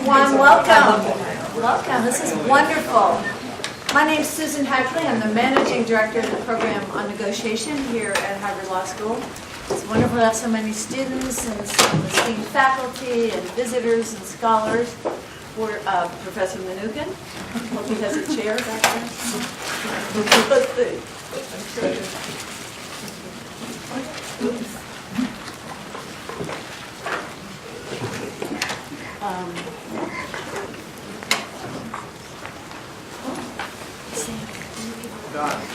everyone. Welcome. Welcome. This is wonderful. My name is Susan Hackley. I'm the Managing Director of the Program on Negotiation here at Harvard Law School. It's wonderful to have so many students and some esteemed faculty and visitors and scholars. For Professor Mnookin. Hope he has a chair back there. Let's see.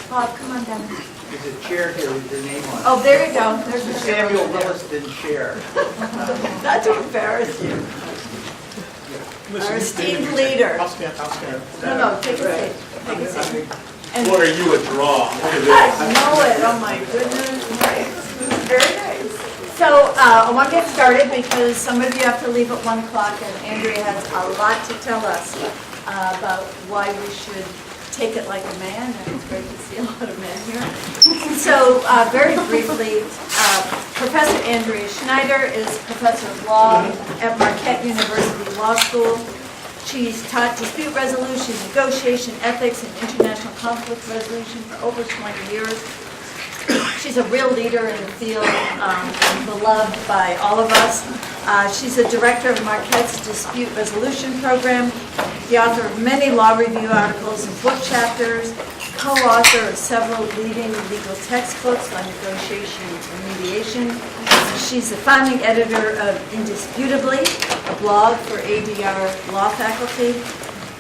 Bob, come on down. There's a chair here with your name on it. Oh, there you go. There's the Samuel Williston chair. Not to embarrass you. Our esteemed leader. I'll stand. No, take a seat. Take a seat. And What are you, a draw? Look at I this. know it. Oh my goodness. Very nice. So I want to get started because some of you have to leave at 1 o'clock, and Andrea has a lot to tell us about why we should take it like a man, and it's great to see a lot of men here. So very briefly, Professor Andrea Schneider is Professor of Law at Marquette University Law School. She's taught dispute resolution, negotiation, ethics, and international conflict resolution for over 20 years. She's a real leader in the field, and beloved by all of us. She's the director of Marquette's dispute resolution program, the author of many law review articles and book chapters, co-author of several leading legal textbooks on negotiation and mediation. She's the founding editor of Indisputably, a blog for ADR law faculty.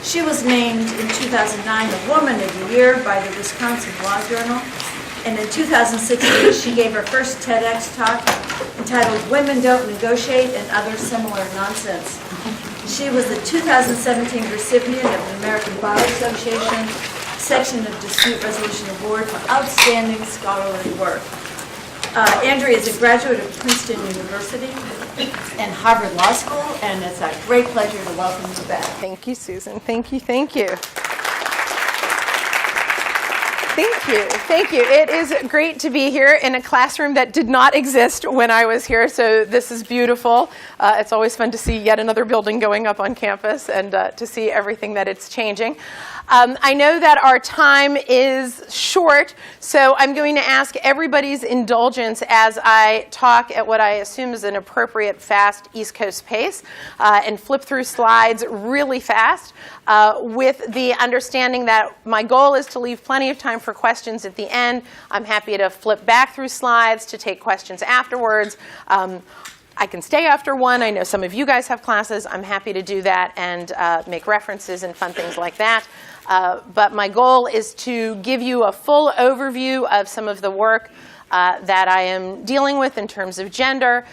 She was named in 2009 a Woman of the Year by the Wisconsin Law Journal. And in 2016, she gave her first TEDx talk entitled Women Don't Negotiate and Other Similar Nonsense. She was the 2017 recipient of the American Bar Association Section of Dispute Resolution Award for outstanding scholarly work. Andrea is a graduate of Princeton University and Harvard Law School, and it's a great pleasure to welcome you back. Thank you, Susan. Thank you. Thank you. Thank you. It is great to be here in a classroom that did not exist when I was here, so this is beautiful. It's always fun to see yet another building going up on campus and to see everything that it's changing. I know that our time is short, so I'm going to ask everybody's indulgence as I talk at what I assume is an appropriate fast East Coast pace and flip through slides really fast with the understanding that my goal is to leave plenty of time for questions at the end. I'm happy to flip back through slides to take questions afterwards. I can stay after one. I know some of you guys have classes. I'm happy to do that and make references and fun things like that. But my goal is to give you a full overview of some of the work that I am dealing with in terms of gender.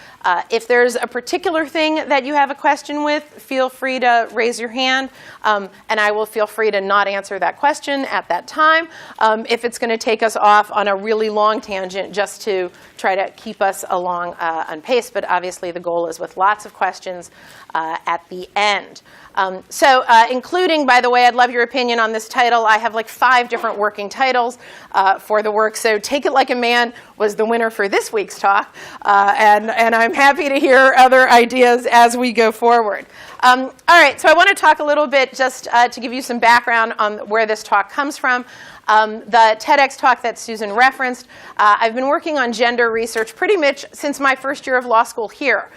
If there's a particular thing that you have a question with, feel free to raise your hand, and I will feel free to not answer that question at that time. If it's going to take us off on a really long tangent just to try to keep us along on pace, but obviously the goal is with lots of questions at the end. Including, by the way, I'd love your opinion on this title. I have like 5 different working titles for the work. So Take It Like a Man was the winner for this week's talk. And I'm happy to hear other ideas as we go forward. All right, so I want to talk a little bit just to give you some background on where this talk comes from. The TEDx talk that Susan referenced, I've been working on gender research pretty much since my first year of law school here.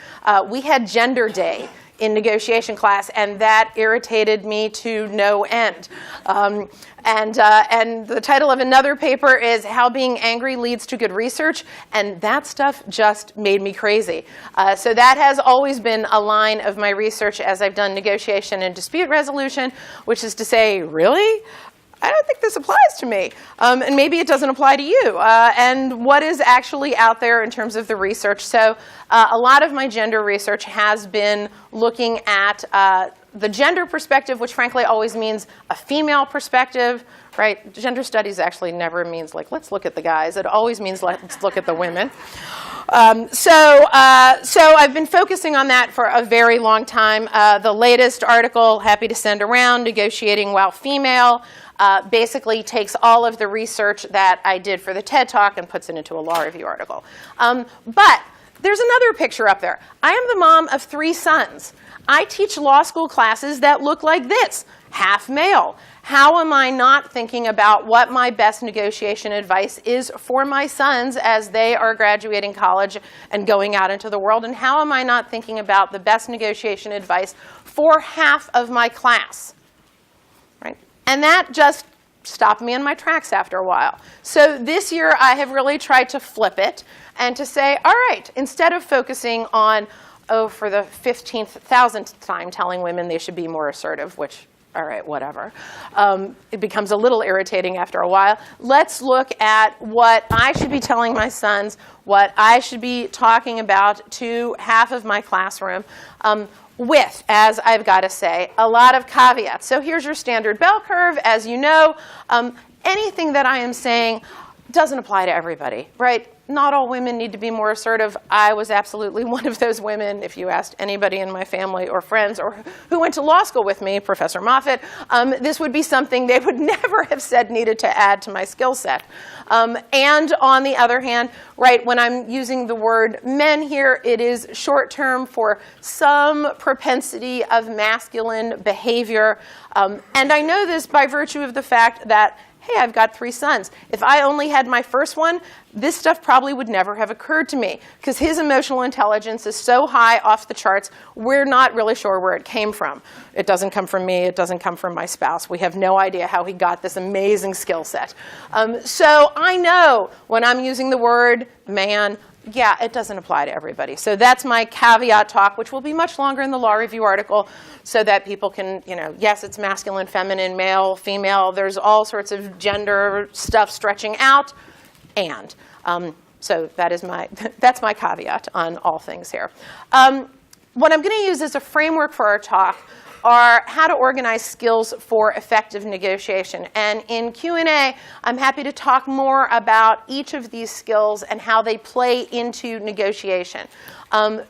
We had Gender Day in negotiation class, and that irritated me to no end. And the title of another paper is How Being Angry Leads to Good Research, and that stuff just made me crazy. So that has always been a line of my research as I've done negotiation and dispute resolution, which is to say, really? I don't think this applies to me. And maybe it doesn't apply to you. And what is actually out there in terms of the research? So a lot of my gender research has been looking at the gender perspective, which frankly always means a female perspective, right? Gender studies actually never means like, let's look at the guys. It always means let's look at the women. So I've been focusing on that for a very long time. The latest article, happy to send around, Negotiating While Female, basically takes all of the research that I did for the TED Talk and puts it into a law review article. But there's another picture up there. I am the mom of 3 sons. I teach law school classes that look like this, half male. How am I not thinking about what my best negotiation advice is for my sons as they are graduating college and going out into the world? And how am I not thinking about the best negotiation advice for half of my class? Right? And that just stopped me in my tracks after a while. So this year I have really tried to flip it and to say, all right, instead of focusing on, oh, for the 15,000th time telling women they should be more assertive, which, all right, whatever. It becomes a little irritating after a while. Let's look at what I should be telling my sons, what I should be talking about to half of my classroom, with, as I've got to say, a lot of caveats. So here's your standard bell curve. As you know, anything that I am saying doesn't apply to everybody, right? Not all women need to be more assertive. I was absolutely one of those women. If you asked anybody in my family or friends or who went to law school with me, Professor Moffitt, this would be something they would never have said needed to add to my skill set. And on the other hand, right, when I'm using the word men here, it is short term for some propensity of masculine behavior. And I know this by virtue of the fact that, hey, I've got 3 sons. If I only had my first one, this stuff probably would never have occurred to me because his emotional intelligence is so high off the charts, we're not really sure where it came from. It doesn't come from me. It doesn't come from my spouse. We have no idea how he got this amazing skill set. So I know when I'm using the word man, yeah, it doesn't apply to everybody. So that's my caveat talk, which will be much longer in the law review article so that people can, yes, it's masculine, feminine, male, female. There's all sorts of gender stuff stretching out. And so that's my caveat on all things here. What I'm going to use as a framework for our talk are how to organize skills for effective negotiation. And in Q&A, I'm happy to talk more about each of these skills and how they play into negotiation.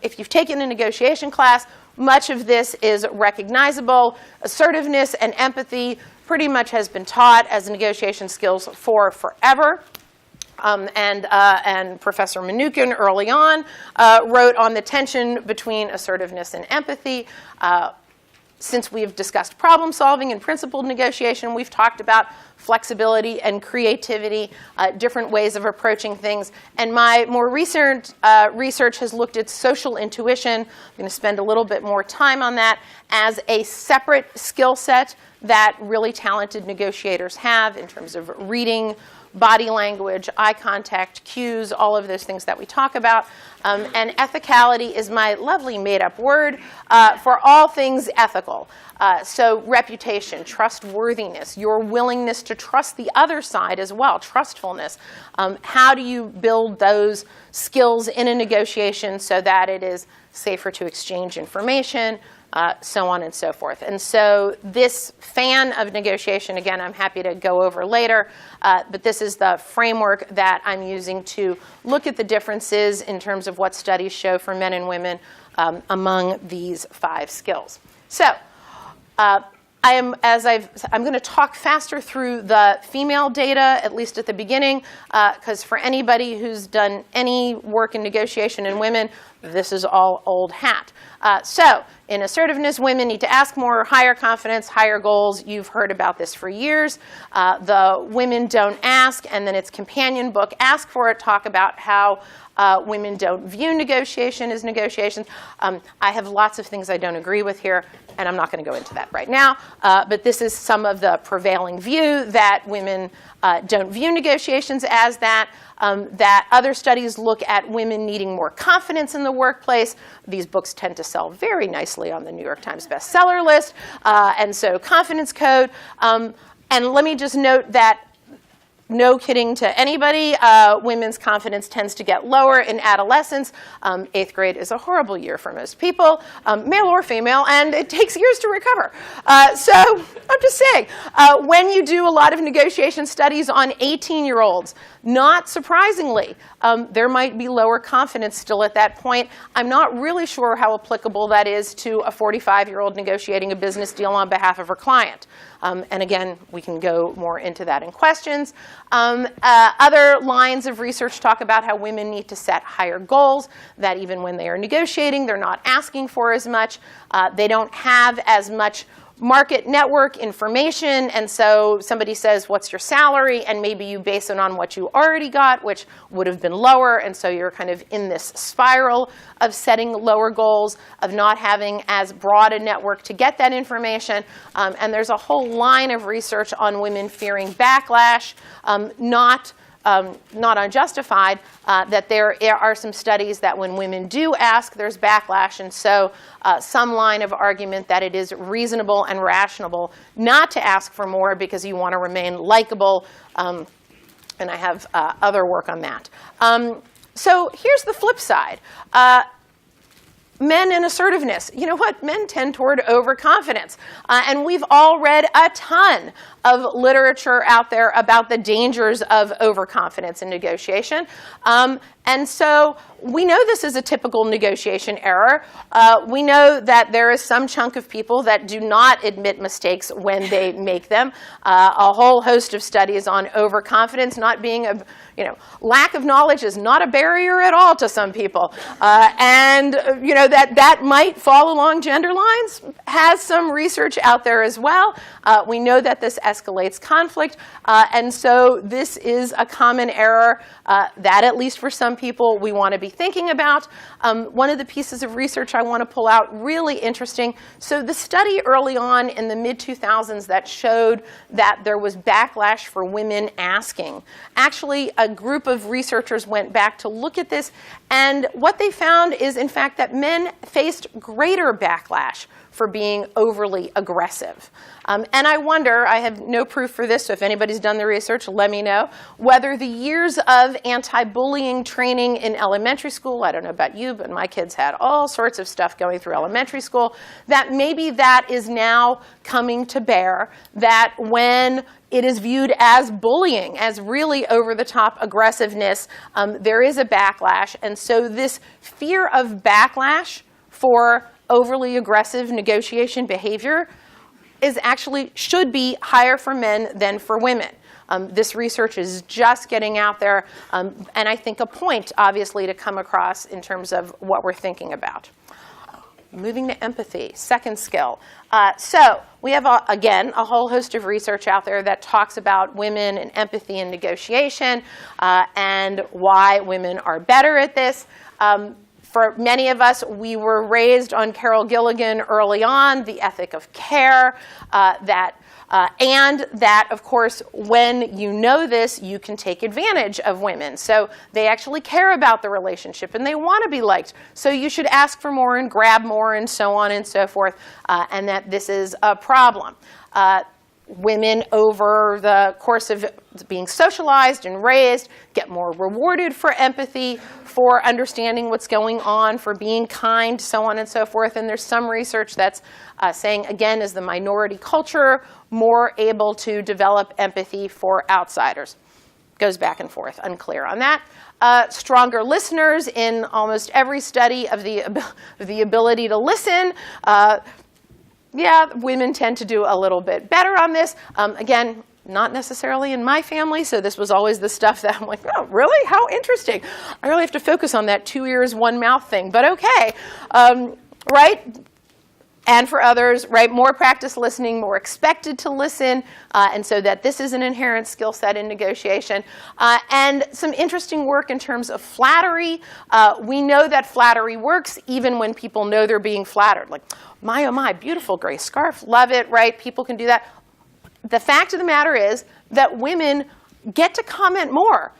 If you've taken a negotiation class, much of this is recognizable. Assertiveness and empathy pretty much has been taught as negotiation skills for forever. And Professor Mnookin early on wrote on the tension between assertiveness and empathy. Since we've discussed problem solving and principled negotiation, we've talked about flexibility and creativity, different ways of approaching things. And my more recent research has looked at social intuition. I'm going to spend a little bit more time on that as a separate skill set that really talented negotiators have in terms of reading body language, eye contact, cues, all of those things that we talk about. And ethicality is my lovely made-up word for all things ethical. So reputation, trustworthiness, your willingness to trust the other side as well, trustfulness. How do you build those skills in a negotiation so that it is safer to exchange information, so on and so forth. And so this fan of negotiation, again, I'm happy to go over later, but this is the framework that I'm using to look at the differences in terms of what studies show for men and women among these 5 skills. So I'm going to talk faster through the female data, at least at the beginning, because for anybody who's done any work in negotiation in women, this is all old hat. So in assertiveness, women need to ask more, higher confidence, higher goals. You've heard about this for years. The Women Don't Ask, and then its companion book, Ask For It, talk about how women don't view negotiation as negotiations. I have lots of things I don't agree with here, and I'm not going to go into that right now. But this is some of the prevailing view that women don't view negotiations as that. That other studies look at women needing more confidence in the workplace. These books tend to sell very nicely on the New York Times bestseller list. And so Confidence Code. And let me just note that, no kidding to anybody, women's confidence tends to get lower in adolescence. 8th grade is a horrible year for most people, male or female, and it takes years to recover. So I'm just saying, when you do a lot of negotiation studies on 18-year-olds, not surprisingly, there might be lower confidence still at that point. I'm not really sure how applicable that is to a 45-year-old negotiating a business deal on behalf of her client. And again, we can go more into that in questions. Other lines of research talk about how women need to set higher goals, that even when they are negotiating, they're not asking for as much. They don't have as much market network information, and so somebody says, what's your salary? And maybe you base it on what you already got, which would have been lower, and so you're kind of in this spiral of setting lower goals, of not having as broad a network to get that information. And there's a whole line of research on women fearing backlash, not unjustified, that there are some studies that when women do ask, there's backlash, and so some line of argument that it is reasonable and rational not to ask for more because you want to remain likable, and I have other work on that. So here's the flip side. Men and assertiveness. You know what? Men tend toward overconfidence. And we've all read a ton of literature out there about the dangers of overconfidence in negotiation. And so we know this is a typical negotiation error. We know that there is some chunk of people that do not admit mistakes when they make them. A whole host of studies on overconfidence not being a, lack of knowledge is not a barrier at all to some people. And, that might fall along gender lines, has some research out there as well. We know that this escalates conflict. And so this is a common error that, at least for some people, we want to be thinking about. One of the pieces of research I want to pull out, really interesting. So the study early on in the mid-2000s that showed that there was backlash for women asking. Actually, a group of researchers went back to look at this, and what they found is, in fact, that men faced greater backlash for being overly aggressive. And I wonder, I have no proof for this, so if anybody's done the research, let me know, whether the years of anti-bullying training in elementary school, I don't know about you, but my kids had all sorts of stuff going through elementary school, that maybe that is now coming to bear, that when it is viewed as bullying, as really over-the-top aggressiveness, there is a backlash. And so this fear of backlash for overly aggressive negotiation behavior should be higher for men than for women. This research is just getting out there, and I think a point, obviously, to come across in terms of what we're thinking about. Moving to empathy, second skill. So we have, again, a whole host of research out there that talks about women and empathy and negotiation, and why women are better at this. For many of us, we were raised on Carol Gilligan early on, The Ethic of Care, and that, of course, when you know this, you can take advantage of women. So they actually care about the relationship, and they want to be liked. So you should ask for more and grab more and so on and so forth, and that this is a problem. Women, over the course of being socialized and raised, get more rewarded for empathy, for understanding what's going on, for being kind, so on and so forth. And there's some research that's saying, again, is the minority culture more able to develop empathy for outsiders? Goes back and forth, unclear on that. Stronger listeners in almost every study of the ability to listen. Yeah, women tend to do a little bit better on this. Again, not necessarily in my family, so this was always the stuff that I'm like, oh, really? How interesting. I really have to focus on that 2 ears, 1 mouth thing, but okay. Right? And for others, right, more practice listening, more expected to listen, and so that this is an inherent skill set in negotiation. And some interesting work in terms of flattery. We know that flattery works even when people know they're being flattered. Like, my, oh my, beautiful gray scarf, love it, right? People can do that. The fact of the matter is that women get to comment more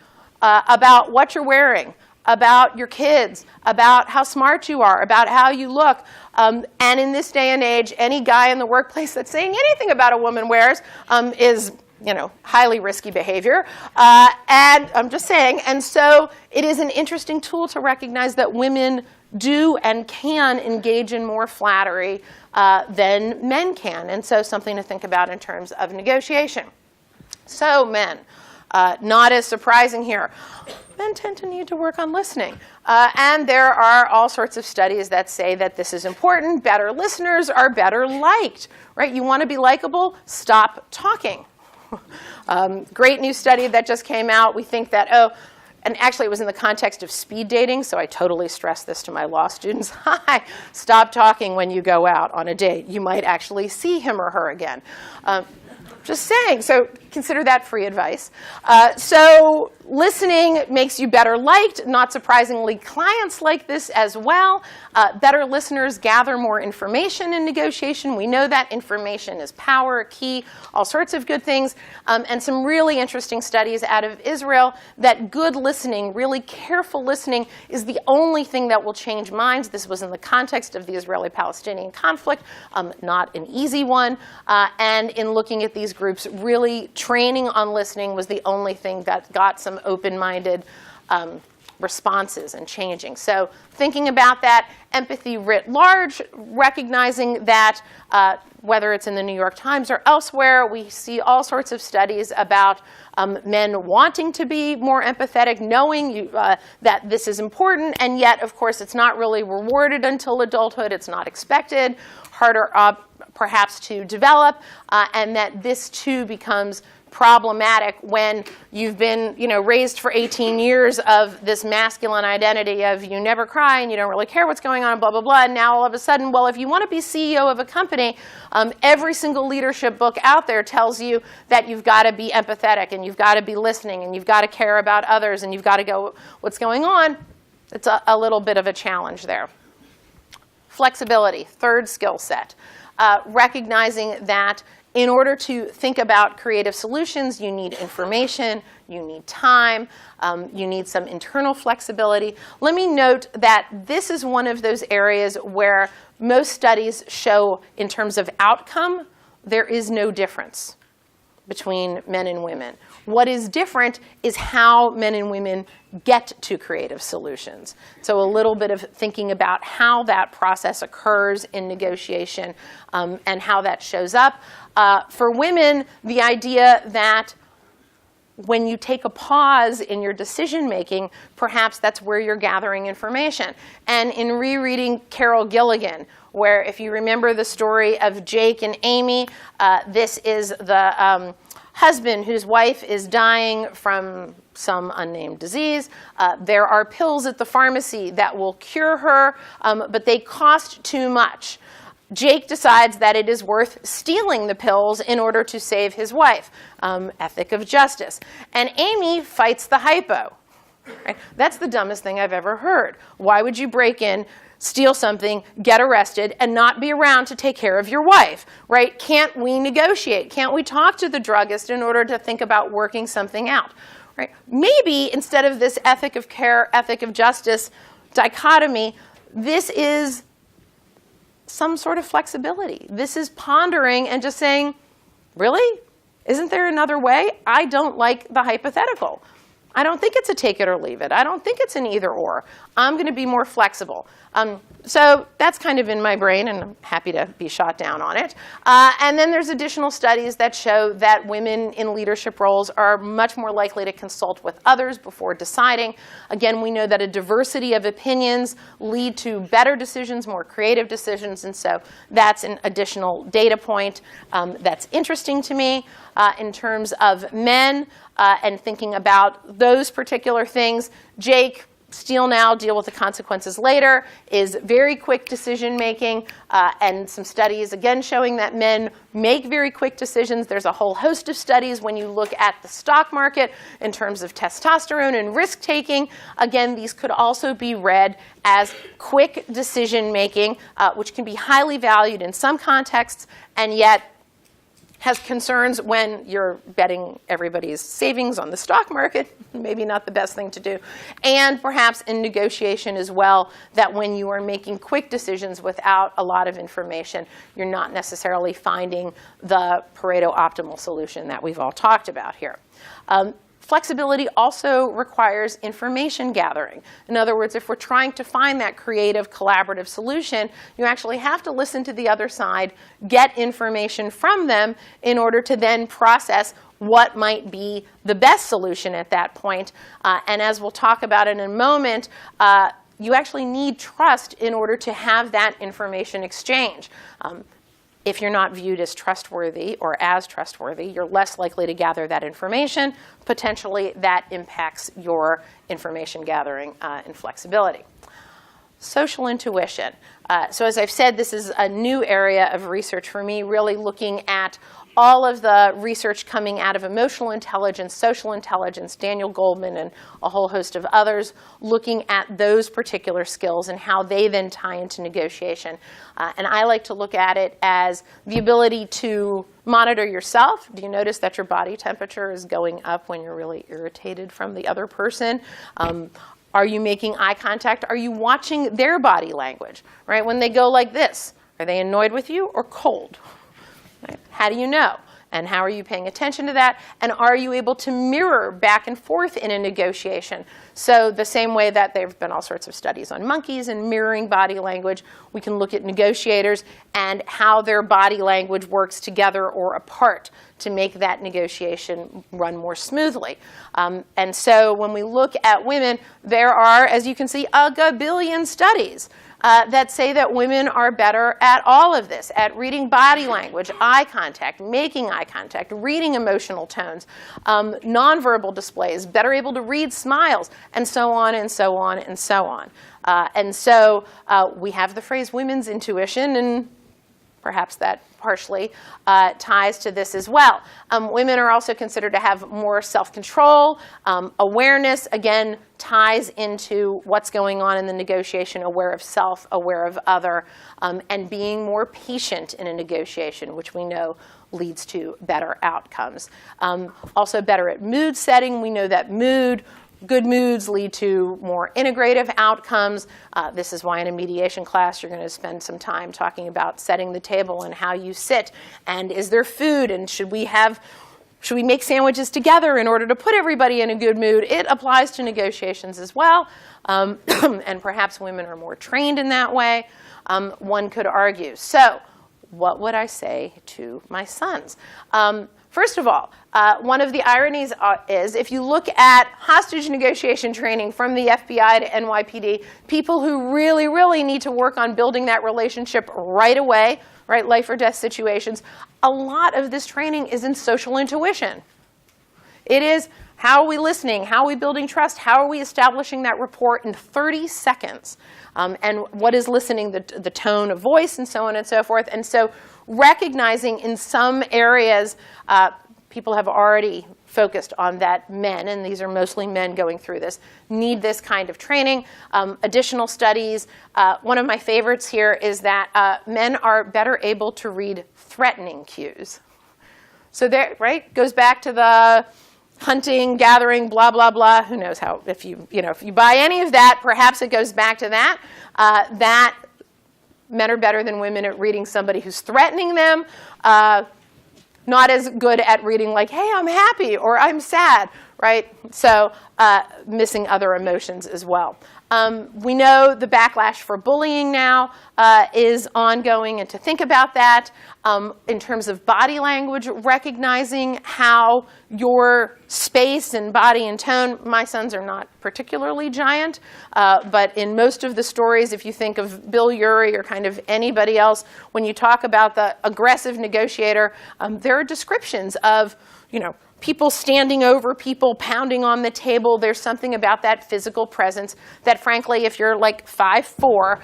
about what you're wearing, about your kids, about how smart you are, about how you look. And in this day and age, any guy in the workplace that's saying anything about a woman wears is, highly risky behavior. And I'm just saying, and so it is an interesting tool to recognize that women do and can engage in more flattery than men can. And so something to think about in terms of negotiation. So men. Not as surprising here. Men tend to need to work on listening. And there are all sorts of studies that say that this is important. Better listeners are better liked, right? You want to be likable? Stop talking. Great new study that just came out. We think that, and actually it was in the context of speed dating, so I totally stress this to my law students. Hi, stop talking when you go out on a date. You might actually see him or her again. Just saying, so consider that free advice. So listening makes you better liked. Not surprisingly, clients like this as well. Better listeners gather more information in negotiation. We know that information is power, key, all sorts of good things. And some really interesting studies out of Israel that good listening, really careful listening, is the only thing that will change minds. This was in the context of the Israeli-Palestinian conflict, not an easy one. And in looking at these groups, really training on listening was the only thing that got some open-minded responses and changing. So thinking about that, empathy writ large, recognizing that whether it's in the New York Times or elsewhere, we see all sorts of studies about men wanting to be more empathetic, knowing that this is important, and yet, of course, it's not really rewarded until adulthood. It's not expected, harder perhaps to develop, and that this too becomes problematic when you've been, raised for 18 years of this masculine identity of you never cry and you don't really care what's going on and blah, blah, blah. And now all of a sudden, well, if you want to be CEO of a company, every single leadership book out there tells you that you've got to be empathetic and you've got to be listening and you've got to care about others and you've got to go what's going on. It's a little bit of a challenge there. Flexibility, third skill set. Recognizing that in order to think about creative solutions, you need information, you need time, you need some internal flexibility. Let me note that this is one of those areas where most studies show, in terms of outcome, there is no difference between men and women. What is different is how men and women get to creative solutions. So a little bit of thinking about how that process occurs in negotiation and how that shows up. For women, the idea that when you take a pause in your decision making, perhaps that's where you're gathering information. And in rereading Carol Gilligan, where if you remember the story of Jake and Amy, this is the husband whose wife is dying from some unnamed disease. There are pills at the pharmacy that will cure her, but they cost too much. Jake decides that it is worth stealing the pills in order to save his wife. Ethic of justice. And Amy fights the hypo. Right? That's the dumbest thing I've ever heard. Why would you break in, steal something, get arrested, and not be around to take care of your wife? Right? Can't we negotiate? Can't we talk to the druggist in order to think about working something out? Right? Maybe instead of this ethic of care, ethic of justice dichotomy, this is some sort of flexibility. This is pondering and just saying, really? Isn't there another way? I don't like the hypothetical. I don't think it's a take it or leave it. I don't think it's an either or. I'm going to be more flexible. So that's kind of in my brain, and I'm happy to be shot down on it. And then there's additional studies that show that women in leadership roles are much more likely to consult with others before deciding. Again, we know that a diversity of opinions lead to better decisions, more creative decisions, and so that's an additional data point that's interesting to me in terms of men and thinking about those particular things. Jake, steal now, deal with the consequences later, is very quick decision making, and some studies again showing that men make very quick decisions. There's a whole host of studies when you look at the stock market in terms of testosterone and risk taking. Again, these could also be read as quick decision making, which can be highly valued in some contexts, and yet has concerns when you're betting everybody's savings on the stock market, maybe not the best thing to do. And perhaps in negotiation as well, that when you are making quick decisions without a lot of information, you're not necessarily finding the Pareto optimal solution that we've all talked about here. Flexibility also requires information gathering. In other words, if we're trying to find that creative, collaborative solution, you actually have to listen to the other side, get information from them in order to then process what might be the best solution at that point. And as we'll talk about in a moment, you actually need trust in order to have that information exchange. If you're not viewed as trustworthy or as trustworthy, you're less likely to gather that information. Potentially, that impacts your information gathering and flexibility. Social intuition. So as I've said, this is a new area of research for me, really looking at all of the research coming out of emotional intelligence, social intelligence, Daniel Goldman and a whole host of others, looking at those particular skills and how they then tie into negotiation. And I like to look at it as the ability to monitor yourself. Do you notice that your body temperature is going up when you're really irritated from the other person? Are you making eye contact? Are you watching their body language? Right? When they go like this, are they annoyed with you or cold? Right? How do you know? And how are you paying attention to that? And are you able to mirror back and forth in a negotiation? So the same way that there have been all sorts of studies on monkeys and mirroring body language, we can look at negotiators and how their body language works together or apart to make that negotiation run more smoothly. And so when we look at women, there are, as you can see, a gabillion studies that say that women are better at all of this, at reading body language, eye contact, making eye contact, reading emotional tones, nonverbal displays, better able to read smiles, and so on and so on and so on. And so we have the phrase women's intuition, and perhaps that partially ties to this as well. Women are also considered to have more self-control. Awareness, again, ties into what's going on in the negotiation, aware of self, aware of other, and being more patient in a negotiation, which we know leads to better outcomes. Also better at mood setting. We know that good moods lead to more integrative outcomes. This is why in a mediation class you're going to spend some time talking about setting the table and how you sit. And is there food? And should we make sandwiches together in order to put everybody in a good mood? It applies to negotiations as well. And perhaps women are more trained in that way, one could argue. So what would I say to my sons? First of all, one of the ironies is if you look at hostage negotiation training from the FBI to NYPD, people who really, really need to work on building that relationship right away, right, life or death situations, a lot of this training is in social intuition. It is how are we listening, how are we building trust, how are we establishing that rapport in 30 seconds, and what is listening, the tone of voice, and so on and so forth. And so recognizing in some areas, people have already focused on that men, and these are mostly men going through this, need this kind of training. Additional studies, one of my favorites here is that men are better able to read threatening cues. So there, right, goes back to the hunting, gathering, blah, blah, blah. Who knows how, if you buy any of that, perhaps it goes back to that. That men are better than women at reading somebody who's threatening them. Not as good at reading like, hey, I'm happy or I'm sad, right? So missing other emotions as well. We know the backlash for bullying now is ongoing, and to think about that in terms of body language, recognizing how your space and body and tone, my sons are not particularly giant, but in most of the stories, if you think of Bill Urey or kind of anybody else, when you talk about the aggressive negotiator, there are descriptions of, people standing over people, pounding on the table. There's something about that physical presence that, frankly, if you're like 5'4",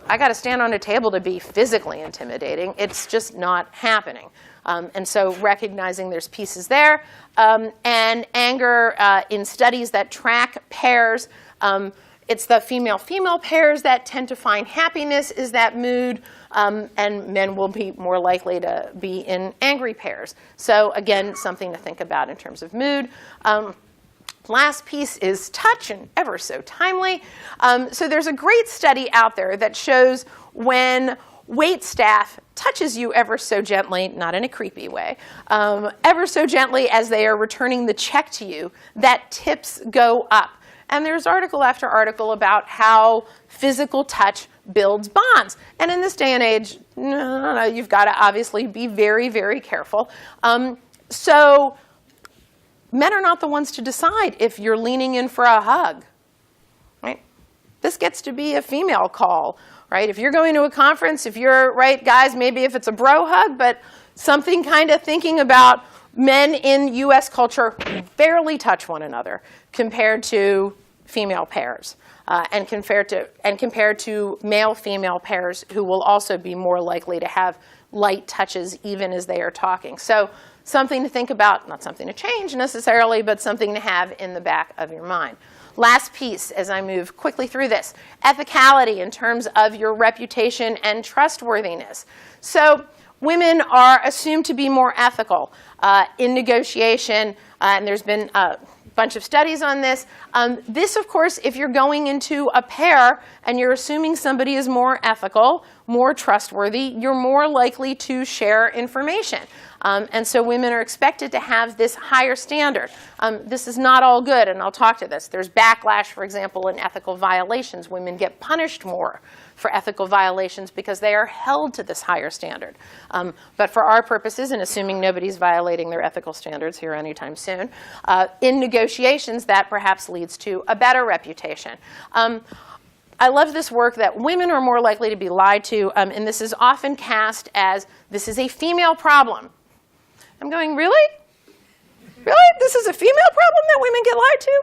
I got to stand on a table to be physically intimidating. It's just not happening. And so recognizing there's pieces there. And anger in studies that track pairs, it's the female-female pairs that tend to find happiness is that mood, and men will be more likely to be in angry pairs. So again, something to think about in terms of mood. Last piece is touch, and ever so timely. So there's a great study out there that shows when wait staff touches you ever so gently, not in a creepy way, ever so gently as they are returning the check to you, that tips go up. And there's article after article about how physical touch builds bonds. And in this day and age, you've got to obviously be very, very careful. So men are not the ones to decide if you're leaning in for a hug, right? This gets to be a female call, right? If you're going to a conference, if you're, right, guys, maybe if it's a bro hug, but something kind of thinking about men in U.S. culture barely touch one another compared to female pairs, and compared to male-female pairs who will also be more likely to have light touches even as they are talking. So something to think about, not something to change necessarily, but something to have in the back of your mind. Last piece, as I move quickly through this, ethicality in terms of your reputation and trustworthiness. So women are assumed to be more ethical in negotiation, and there's been a bunch of studies on this. This, of course, if you're going into a pair and you're assuming somebody is more ethical, more trustworthy, you're more likely to share information. And so women are expected to have this higher standard. This is not all good, and I'll talk to this. There's backlash, for example, in ethical violations. Women get punished more for ethical violations because they are held to this higher standard. But for our purposes, and assuming nobody's violating their ethical standards here anytime soon, in negotiations, that perhaps leads to a better reputation. I love this work that women are more likely to be lied to, and this is often cast as this is a female problem. I'm going, really? Really? This is a female problem that women get lied to?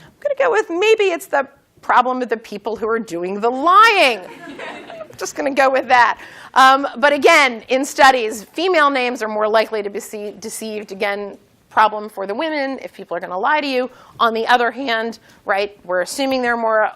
I'm going to go with maybe it's the problem of the people who are doing the lying. I'm just going to go with that. But again, in studies, female names are more likely to be deceived. Again, problem for the women if people are going to lie to you. On the other hand, right, we're assuming they're more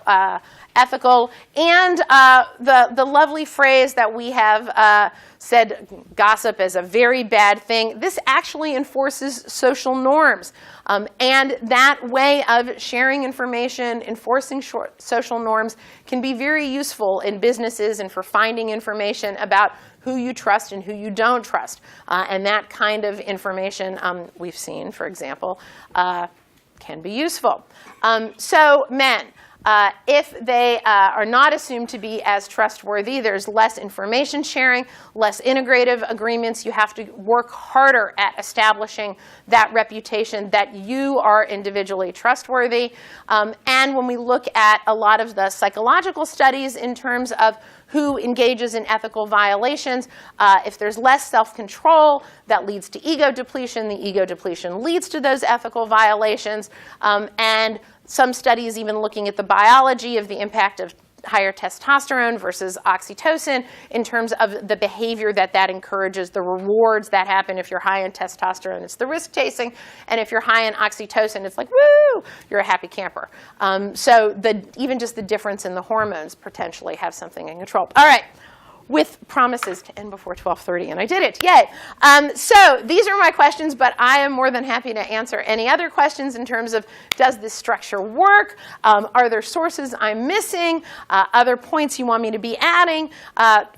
ethical. And the lovely phrase that we have said, gossip is a very bad thing. This actually enforces social norms. And that way of sharing information, enforcing social norms, can be very useful in businesses and for finding information about who you trust and who you don't trust. And that kind of information we've seen, for example, can be useful. So men, if they are not assumed to be as trustworthy, there's less information sharing, less integrative agreements. You have to work harder at establishing that reputation that you are individually trustworthy. And when we look at a lot of the psychological studies in terms of who engages in ethical violations, if there's less self-control, that leads to ego depletion. The ego depletion leads to those ethical violations. And some studies even looking at the biology of the impact of higher testosterone versus oxytocin in terms of the behavior that encourages, the rewards that happen. If you're high in testosterone, it's the risk-taking. And if you're high in oxytocin, it's like, woo, you're a happy camper. So even just the difference in the hormones potentially have something in control. All right. With promises to end before 12:30, and I did it, yay. So these are my questions, but I am more than happy to answer any other questions in terms of, does this structure work? Are there sources I'm missing? Other points you want me to be adding?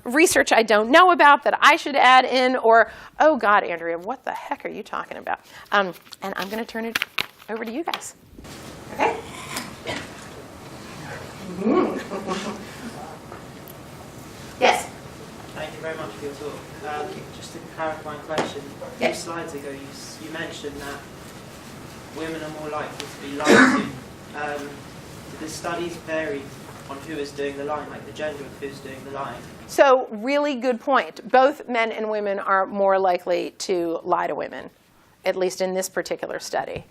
Research I don't know about that I should add in? Or, oh God, Andrea, what the heck are you talking about? And I'm going to turn it over to you guys. Okay? Yes? Thank you very much for your talk. Just a clarifying question. A few slides ago, you mentioned that women are more likely to be lied to. Do the studies vary on who is doing the lying, like the gender of who's doing the lying? So really good point. Both men and women are more likely to lie to women, at least in this particular study.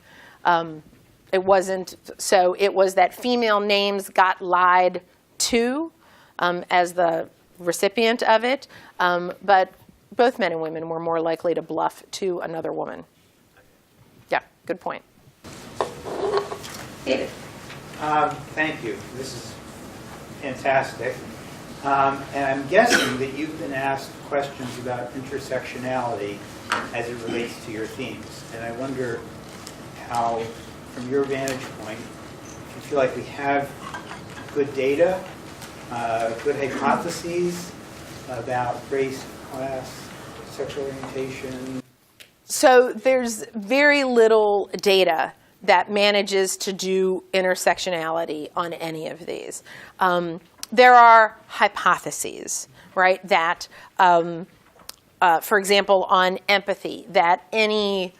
It was that female names got lied to as the recipient of it, but both men and women were more likely to bluff to another woman. Yeah, good point. David. Thank you. This is fantastic. And I'm guessing that you've been asked questions about intersectionality as it relates to your themes. And I wonder how, from your vantage point, you feel like we have good data, good hypotheses about race, class, sexual orientation? So there's very little data that manages to do intersectionality on any of these. There are hypotheses, right, that, for example, on empathy, that any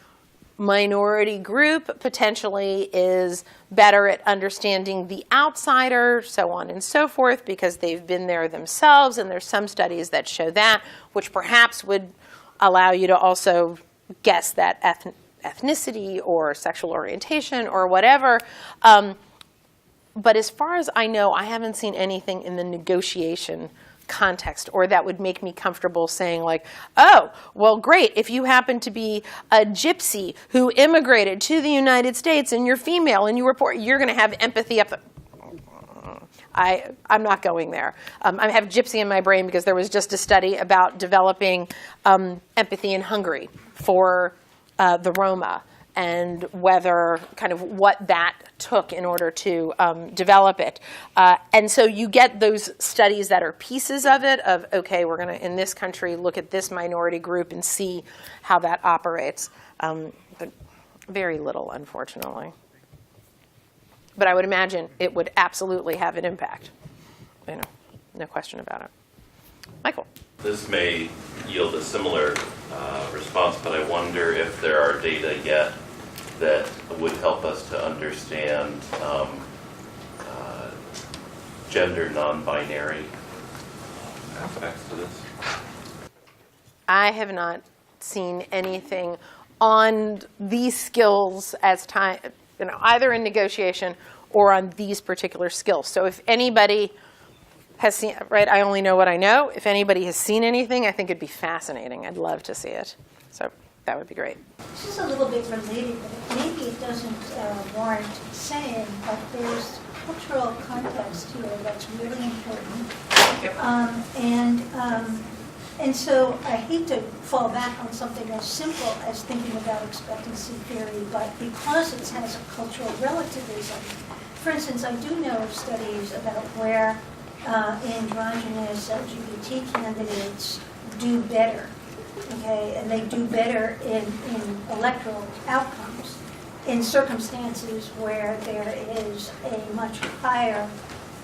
minority group potentially is better at understanding the outsider, so on and so forth, because they've been there themselves, and there's some studies that show that, which perhaps would allow you to also guess that ethnicity or sexual orientation or whatever. But as far as I know, I haven't seen anything in the negotiation context or that would make me comfortable saying like, oh, well, great, if you happen to be a gypsy who immigrated to the United States and you're female and you report, you're going to have empathy up the... I'm not going there. I have gypsy in my brain because there was just a study about developing empathy in Hungary for the Roma, and whether kind of what that took in order to develop it. And so you get those studies that are pieces of it, of, okay, we're going to, in this country, look at this minority group and see how that operates. But very little, unfortunately. But I would imagine it would absolutely have an impact. You know, no question about it. Michael. This may yield a similar response, but I wonder if there are data yet that would help us to understand gender non-binary aspects to this. I have not seen anything on these skills as time, you know, either in negotiation or on these particular skills. So if anybody has seen, right, I only know what I know. If anybody has seen anything, I think it'd be fascinating. I'd love to see it. So that would be great. This is a little bit related, but maybe it doesn't warrant saying, but there's cultural context here that's really important. And so I hate to fall back on something as simple as thinking about expectancy theory, but because it has a cultural relativism, for instance, I do know of studies about where androgynous LGBT candidates do better, okay, and they do better in electoral outcomes in circumstances where there is a much higher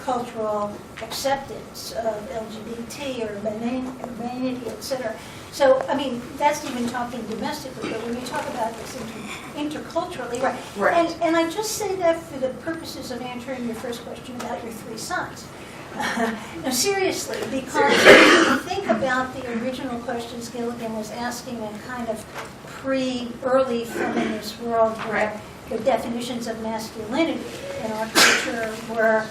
cultural acceptance of LGBT or urbanity, et cetera. So, I mean, that's even talking domestically, but when you talk about this interculturally, Right. And I just say that for the purposes of answering your first question about your three sons. No, seriously, because if you think about the original questions Gilligan was asking in kind of early feminist world where the definitions of masculinity in our culture were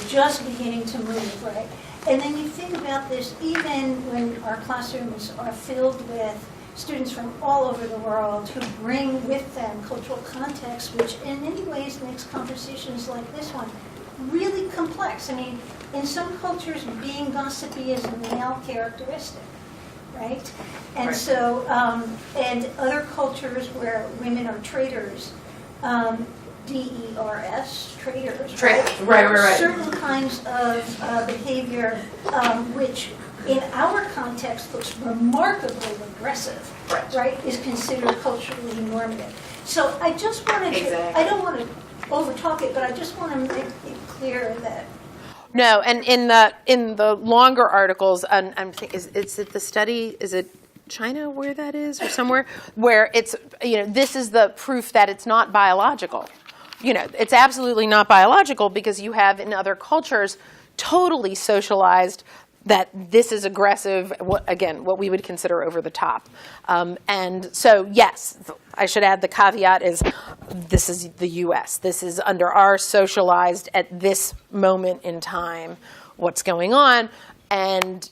just beginning to move, right? And then you think about this even when our classrooms are filled with students from all over the world who bring with them cultural context, which in many ways makes conversations like this one really complex. I mean, in some cultures, being gossipy is a male characteristic, right? And so, and other cultures where women are traitors, DERS, traitors, Right. certain kinds of behavior which in our context looks remarkably regressive, right, is considered culturally normative. So I just wanted to, I don't want to overtalk it, but I just want to make it clear that. No, and in the longer articles, I'm thinking, is it the study? Is it China where that is, or somewhere where it's, you know, this is the proof that it's not biological. You know, it's absolutely not biological because you have in other cultures totally socialized that this is aggressive, what we would consider over the top. And so, yes, I should add the caveat is this is the U.S. This is under our socialized at this moment in time what's going on. And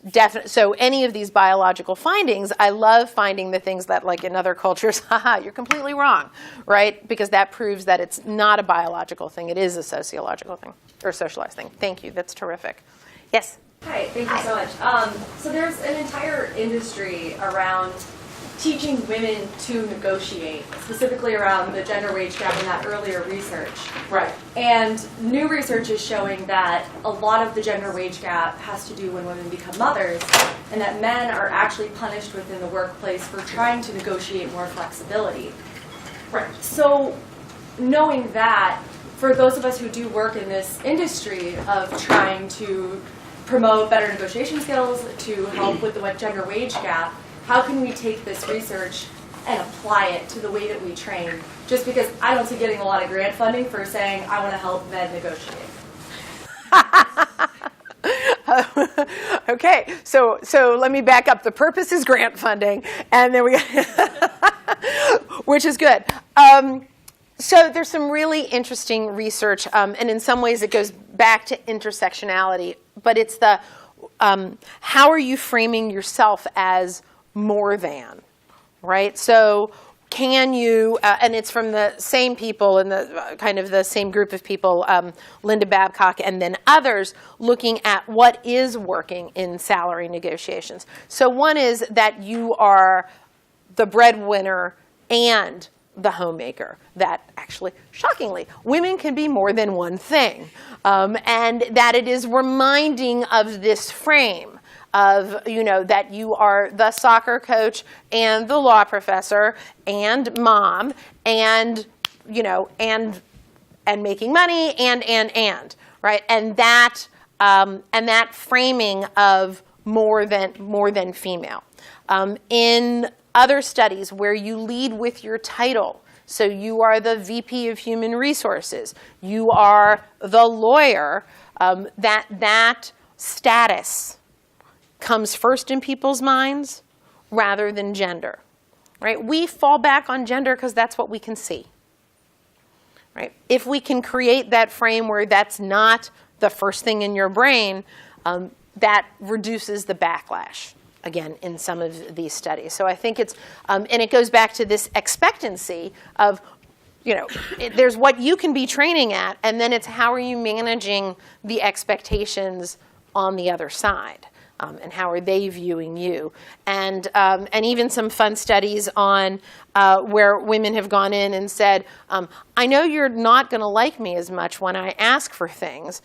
so any of these biological findings, I love finding the things that, like in other cultures, you're completely wrong, right? Because that proves that it's not a biological thing. It is a sociological thing, or socialized thing. Thank you. That's terrific. Yes? Hi, thank you so much. So there's an entire industry around teaching women to negotiate, specifically around the gender wage gap and that earlier research. Right. And new research is showing that a lot of the gender wage gap has to do when women become mothers, and that men are actually punished within the workplace for trying to negotiate more flexibility. Right. So knowing that, for those of us who do work in this industry of trying to promote better negotiation skills to help with the gender wage gap, how can we take this research and apply it to the way that we train, just because I don't see getting a lot of grant funding for saying I want to help men negotiate. Okay, so let me back up. The purpose is grant funding, and then which is good. So there's some really interesting research, and in some ways it goes back to intersectionality, but it's the how are you framing yourself as more than, right? So can you, and it's from the same people and the kind of the same group of people, Linda Babcock and then others, looking at what is working in salary negotiations. So one is that you are the breadwinner and the homemaker. That actually, shockingly, women can be more than one thing. And that it is reminding of this frame of, that you are the soccer coach and the law professor and mom and, and making money and, right? And that framing of more than female. In other studies where you lead with your title, so you are the VP of Human Resources, you are the lawyer, that status comes first in people's minds rather than gender, right? We fall back on gender because that's what we can see, right? If we can create that frame where that's not the first thing in your brain, that reduces the backlash, again, in some of these studies. So I think it's, and it goes back to this expectancy of, there's what you can be training at, and then it's how are you managing the expectations on the other side. And how are they viewing you? And even some fun studies on where women have gone in and said, I know you're not going to like me as much when I ask for things,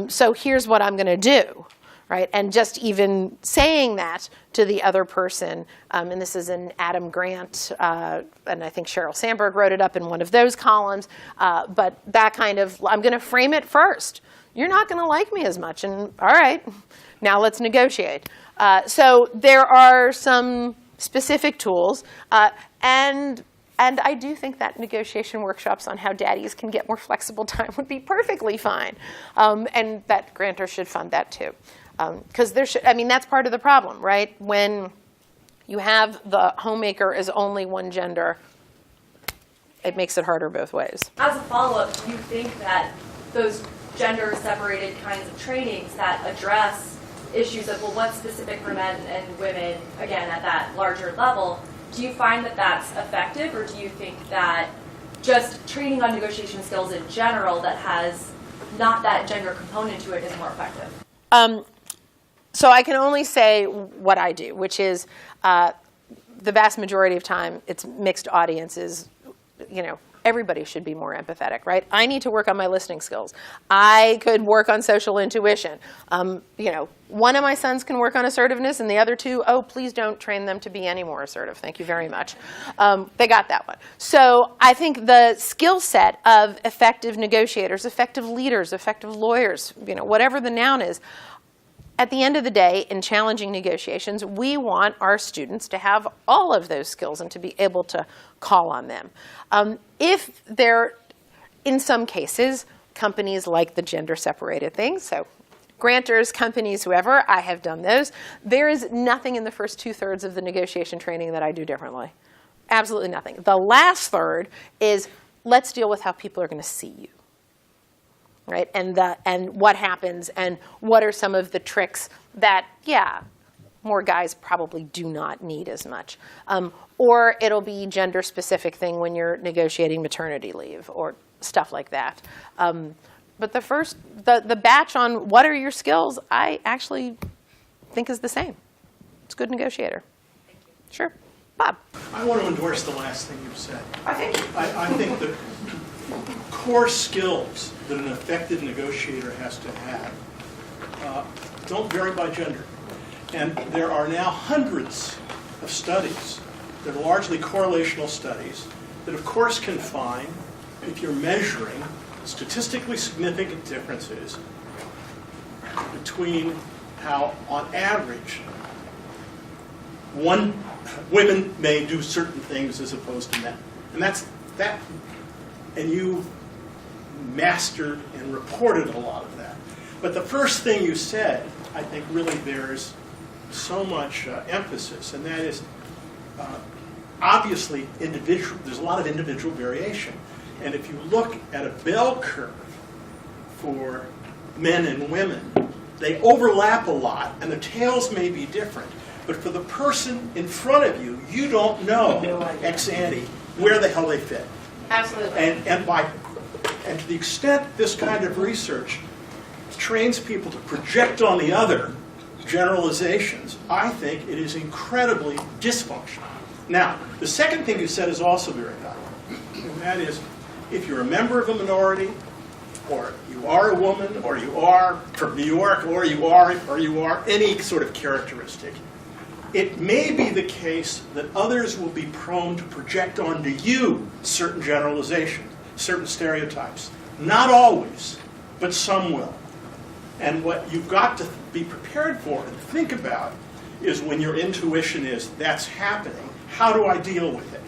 so here's what I'm going to do, right? And just even saying that to the other person, and this is an Adam Grant, and I think Sheryl Sandberg wrote it up in one of those columns, but that kind of, I'm going to frame it first. You're not going to like me as much, and all right. Now let's negotiate. So there are some specific tools, and I do think that negotiation workshops on how daddies can get more flexible time would be perfectly fine, and that grantors should fund that too, because that's part of the problem, right? When you have the homemaker as only one gender, it makes it harder both ways. As a follow-up, do you think that those gender-separated kinds of trainings that address issues of, what's specific for men and women, again, at that larger level, do you find that that's effective, or do you think that just training on negotiation skills in general that has not that gender component to it is more effective? So I can only say what I do, which is the vast majority of time it's mixed audiences, everybody should be more empathetic, right? I need to work on my listening skills. I could work on social intuition. One of my sons can work on assertiveness, and the other two, please don't train them to be any more assertive. Thank you very much. They got that one. So I think the skill set of effective negotiators, effective leaders, effective lawyers, whatever the noun is, at the end of the day, in challenging negotiations, we want our students to have all of those skills and to be able to call on them. If they're, in some cases, companies like the gender-separated things, so grantors, companies, whoever, I have done those, there is nothing in the first 2/3 of the negotiation training that I do differently. Absolutely nothing. The last third is, let's deal with how people are going to see you. Right, and what happens, and what are some of the tricks that, more guys probably do not need as much. Or it'll be gender-specific thing when you're negotiating maternity leave or stuff like that. But the batch on what are your skills, I actually think is the same. It's a good negotiator. Thank you. Sure. Bob. I want to endorse the last thing you said. I think I think the core skills that an effective negotiator has to have don't vary by gender. And there are now hundreds of studies that are largely correlational studies that, of course, can find, if you're measuring statistically significant differences between how, on average, one women may do certain things as opposed to men. And that's that. And you mastered and reported a lot of that. But the first thing you said, I think, really bears so much emphasis, and that is, obviously, there's a lot of individual variation. And if you look at a bell curve for men and women, they overlap a lot, and the tails may be different. But for the person in front of you, you don't know ex ante where the hell they fit. Absolutely. And to the extent this kind of research trains people to project on the other generalizations, I think it is incredibly dysfunctional. Now, the second thing you said is also very valuable, and that is, if you're a member of a minority, or you are a woman, or you are from New York, or you are any sort of characteristic, it may be the case that others will be prone to project onto you certain generalizations, certain stereotypes. Not always, but some will. And what you've got to be prepared for and think about is when your intuition is, that's happening, how do I deal with it?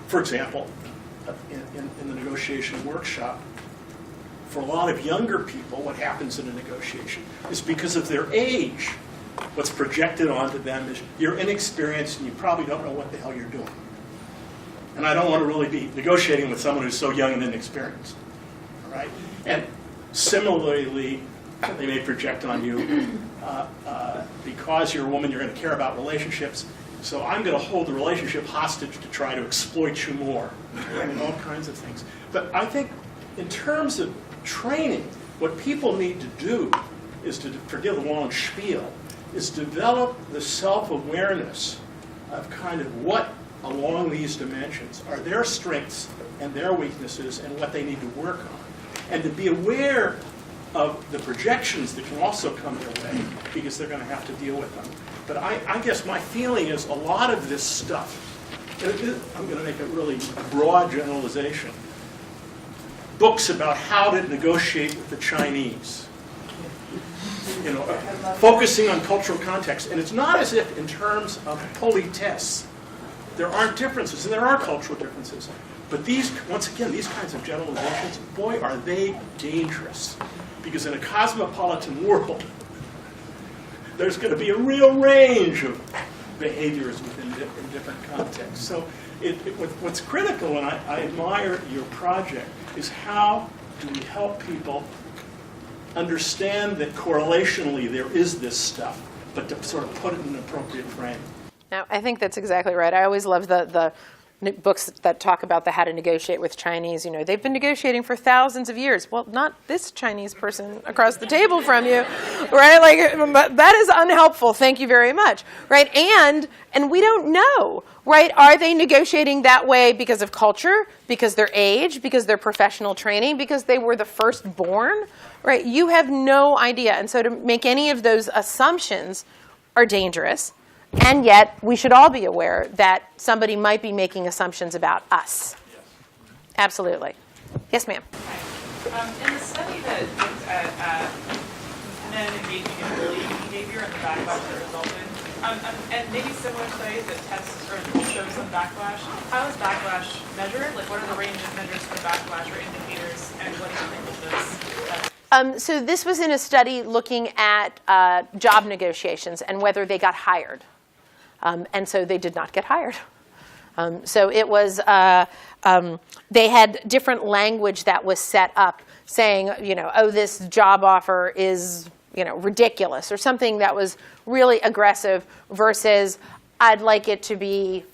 For example, in the negotiation workshop, for a lot of younger people, what happens in a negotiation is because of their age, what's projected onto them is you're inexperienced and you probably don't know what the hell you're doing. And I don't want to really be negotiating with someone who's so young and inexperienced. All right? And similarly, they may project on you, because you're a woman, you're going to care about relationships, so I'm going to hold the relationship hostage to try to exploit you more. I mean, all kinds of things. But I think in terms of training, what people need to do is to, forgive the long spiel, is develop the self-awareness of kind of what along these dimensions are their strengths and their weaknesses and what they need to work on. And to be aware of the projections that can also come their way, because they're going to have to deal with them. But I guess my feeling is a lot of this stuff, I'm going to make a really broad generalization, books about how to negotiate with the Chinese, focusing on cultural context. And it's not as if in terms of politesse, there aren't differences, and there are cultural differences. But these, once again, these kinds of generalizations, boy, are they dangerous. Because in a cosmopolitan world, there's going to be a real range of behaviors in different contexts. So what's critical, and I admire your project, is how do we help people understand that correlationally there is this stuff, but to sort of put it in an appropriate frame. Now, I think that's exactly right. I always love the books that talk about how to negotiate with Chinese. They've been negotiating for thousands of years. Well, not this Chinese person across the table from you, right? Like, that is unhelpful. Thank you very much, right? And we don't know, right? Are they negotiating that way because of culture, because their age, because their professional training, because they were the firstborn, right? You have no idea. And so to make any of those assumptions are dangerous. And yet, we should all be aware that somebody might be making assumptions about us. Yes. Absolutely. Yes, ma'am. In the study that looked at men engaging in bullying behavior and the backlash that resulted, and maybe similar studies that test or show some backlash, how is backlash measured? Like, what are the range of measures for backlash or indicators, and what do you think of this? So this was in a study looking at job negotiations and whether they got hired. And so they did not get hired. So it was, they had different language that was set up saying, oh, this job offer is, ridiculous, or something that was really aggressive versus I'd like it to be,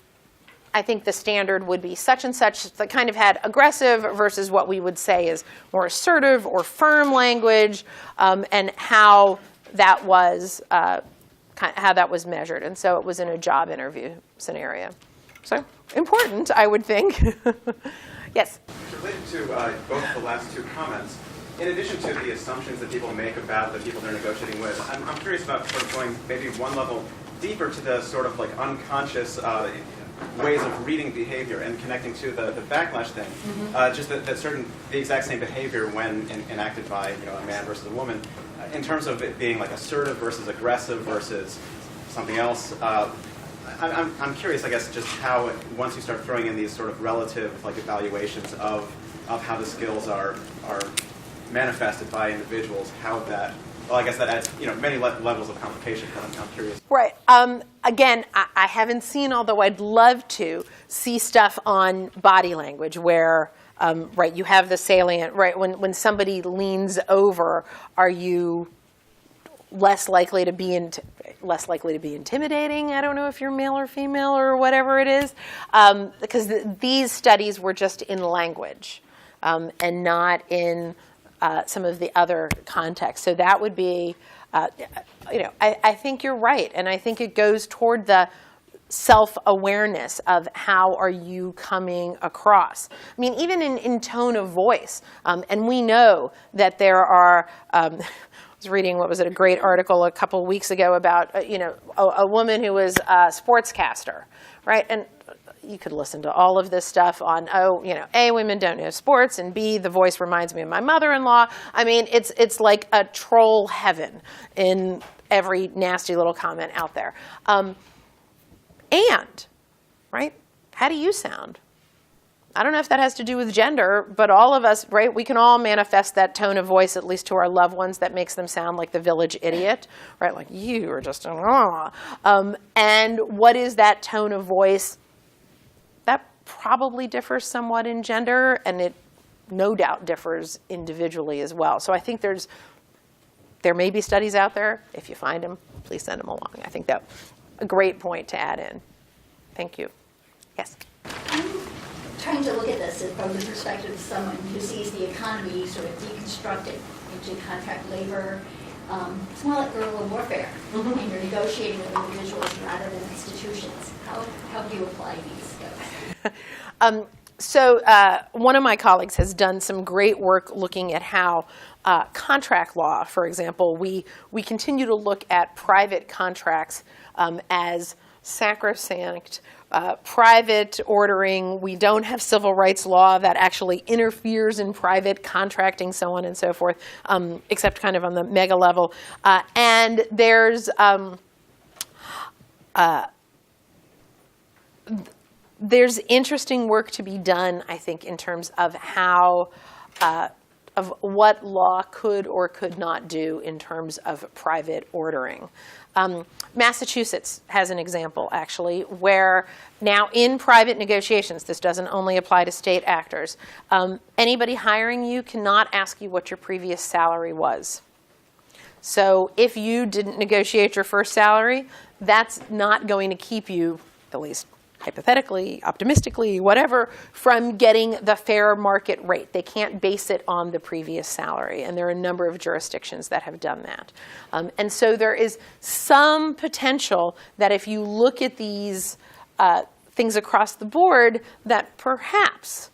I think the standard would be such and such, that kind of had aggressive versus what we would say is more assertive or firm language, and how that was measured. And so it was in a job interview scenario. So important, I would think. Yes? Related to both the last two comments, in addition to the assumptions that people make about the people they're negotiating with, I'm curious about sort of going maybe one level deeper to the sort of like unconscious ways of reading behavior and connecting to the backlash thing. Just that the exact same behavior when enacted by a man versus a woman, in terms of it being like assertive versus aggressive versus something else. I'm curious, I guess, just how, once you start throwing in these sort of relative like evaluations of how the skills are manifested by individuals, how that, well, I guess that adds, many levels of complication, but I'm curious. Right. Again, I haven't seen, although I'd love to see stuff on body language where, right, you have the salient, right, when somebody leans over, are you less likely to be intimidating? I don't know if you're male or female or whatever it is, because these studies were just in language and not in some of the other contexts. So that would be, I think you're right, and I think it goes toward the self-awareness of how are you coming across. I mean, even in tone of voice, and we know that there are. I was reading, a great article a couple of weeks ago about, a woman who was a sportscaster, right? And you could listen to all of this stuff on, A, women don't know sports, and B, the voice reminds me of my mother-in-law. I mean, it's like a troll heaven in every nasty little comment out there. Right, how do you sound? I don't know if that has to do with gender, but all of us, right, we can all manifest that tone of voice, at least to our loved ones, that makes them sound like the village idiot, right? Like, you are just, and what is that tone of voice? That probably differs somewhat in gender, and it no doubt differs individually as well. So I think there may be studies out there. If you find them, please send them along. I think that's a great point to add in. Thank you. Yes? I'm trying to look at this from the perspective of someone who sees the economy sort of deconstructed into contract labor. It's more like guerrilla warfare, and you're negotiating with individuals rather than institutions. How do you apply these skills? So one of my colleagues has done some great work looking at how contract law, for example, we continue to look at private contracts as sacrosanct, private ordering. We don't have civil rights law that actually interferes in private contracting, so on and so forth, except kind of on the mega level. And there's interesting work to be done, I think, in terms of how, of what law could or could not do in terms of private ordering. Massachusetts has an example, actually, where now in private negotiations, this doesn't only apply to state actors, anybody hiring you cannot ask you what your previous salary was. So if you didn't negotiate your first salary, that's not going to keep you, at least hypothetically, optimistically, whatever, from getting the fair market rate. They can't base it on the previous salary, and there are a number of jurisdictions that have done that. And so there is some potential that if you look at these things across the board, that perhaps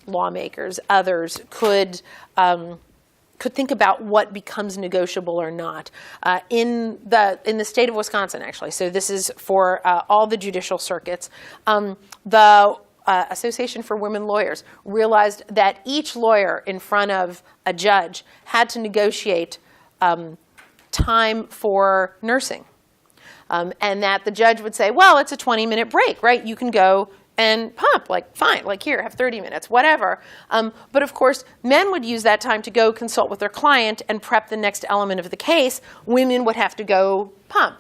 lawmakers, others, could think about what becomes negotiable or not. In the state of Wisconsin, actually, so this is for all the judicial circuits, the Association for Women Lawyers realized that each lawyer in front of a judge had to negotiate time for nursing. And that the judge would say, well, it's a 20-minute break, right? You can go and pump, like, fine, like, here, have 30 minutes, whatever. But of course, men would use that time to go consult with their client and prep the next element of the case. Women would have to go pump,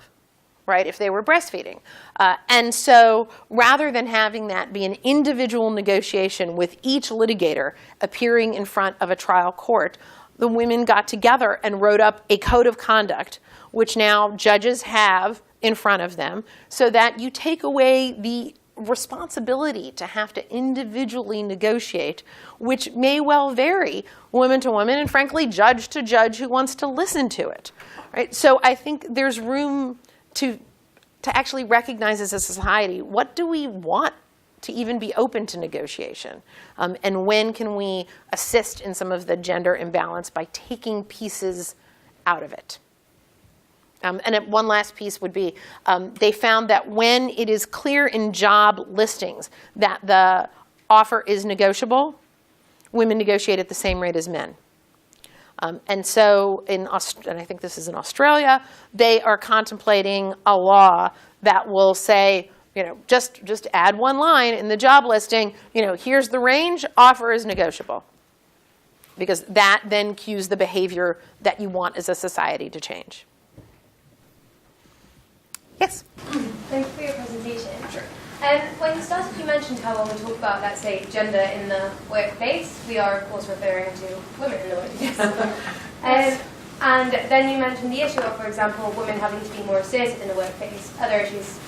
right, if they were breastfeeding. And so rather than having that be an individual negotiation with each litigator appearing in front of a trial court, the women got together and wrote up a code of conduct, which now judges have in front of them, so that you take away the responsibility to have to individually negotiate, which may well vary woman to woman and frankly judge to judge who wants to listen to it, right? So I think there's room to actually recognize as a society, what do we want to even be open to negotiation? And when can we assist in some of the gender imbalance by taking pieces out of it? And one last piece would be, they found that when it is clear in job listings that the offer is negotiable, women negotiate at the same rate as men. And so, and I think this is in Australia, they are contemplating a law that will say just add one line in the job listing, here's the range, offer is negotiable. Because that then cues the behavior that you want as a society to change. Yes? Thank you for your presentation. Sure. When you started, you mentioned how when we talk about, let's say, gender in the workplace, we are, of course, referring to women in the workplace. And then you mentioned the issue of, for example, women having to be more assertive in the workplace, other issues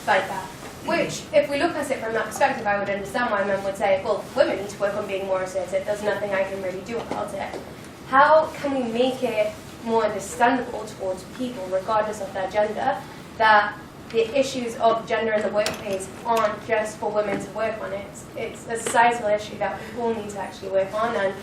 like that. Which, if we look at it from that perspective, I would understand why men would say, well, women need to work on being more assertive. There's nothing I can really do about it. How can we make it more understandable towards people, regardless of their gender, that the issues of gender in the workplace aren't just for women to work on it? It's a societal issue that we all need to actually work on. And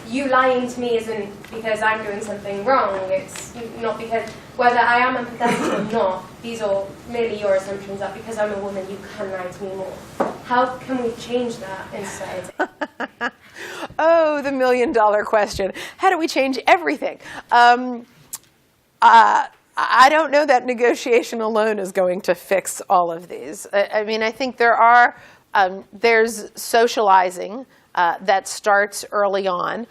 you lying to me isn't because I'm doing something wrong. It's not because, whether I am empathetic or not, these are merely your assumptions that because I'm a woman, you can lie to me more. How can we change that in society? Oh, the $1 million question. How do we change everything? I don't know that negotiation alone is going to fix all of these. I mean, I think there's socializing that starts early on.